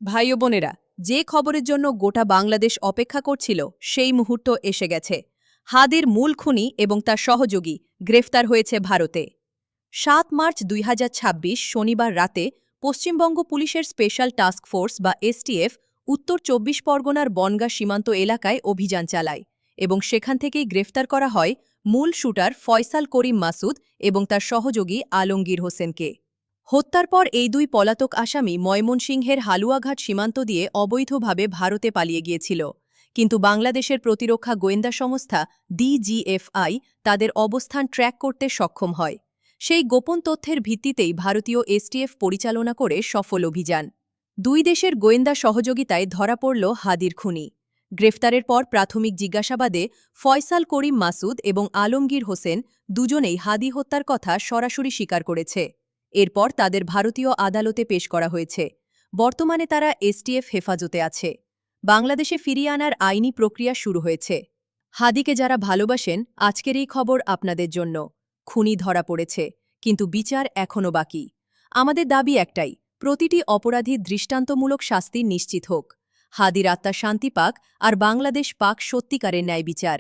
ভাই ও বোনেরা, যে খবরের জন্য গোটা বাংলাদেশ অপেক্ষা করছিল সেই মুহূর্ত এসে গেছে। হাদির মূল খুনি এবং তার সহযোগী গ্রেফতার হয়েছে ভারতে। ৭ মার্চ ২০২৬ শনিবার রাতে পশ্চিমবঙ্গ পুলিশের স্পেশাল টাস্ক ফোর্স বা এসটিএফ উত্তর ২৪ পরগনার বনগাঁ সীমান্ত এলাকায় অভিযান চালায় এবং সেখান থেকেই গ্রেফতার করা হয় মূল শুটার ফয়সাল করিম মাসুদ এবং তার সহযোগী আলমগীর হোসেনকে। হত্যার পর এই দুই পলাতক আসামি ময়মনসিংহের হালুয়াঘাট সীমান্ত দিয়ে অবৈধভাবে ভারতে পালিয়ে গিয়েছিল, কিন্তু বাংলাদেশের প্রতিরক্ষা গোয়েন্দা সংস্থা ডিজিএফআই তাদের অবস্থান ট্র্যাক করতে সক্ষম হয়। সেই গোপন তথ্যের ভিত্তিতেই ভারতীয় এসটিএফ পরিচালনা করে সফল অভিযান। দুই দেশের গোয়েন্দা সহযোগিতায় ধরা পড়ল হাদির খুনি। গ্রেফতারের পর প্রাথমিক জিজ্ঞাসাবাদে ফয়সাল করিম মাসুদ এবং আলমগীর হোসেন দুজনেই হাদি হত্যার কথা সরাসরি স্বীকার করেছে। এরপর তাদের ভারতীয় আদালতে পেশ করা হয়েছে। বর্তমানে তারা এসটিএফ হেফাজতে আছে। বাংলাদেশে ফিরিয়ে আনার আইনি প্রক্রিয়া শুরু হয়েছে। হাদিকে যারা ভালোবাসেন, আজকের এই খবর আপনাদের জন্য। খুনি ধরা পড়েছে, কিন্তু বিচার এখনও বাকি। আমাদের দাবি একটাই, প্রতিটি অপরাধী দৃষ্টান্তমূলক শাস্তি নিশ্চিত হোক। হাদির আত্মা শান্তি পাক আর বাংলাদেশ পাক সত্যিকারের ন্যায় বিচার।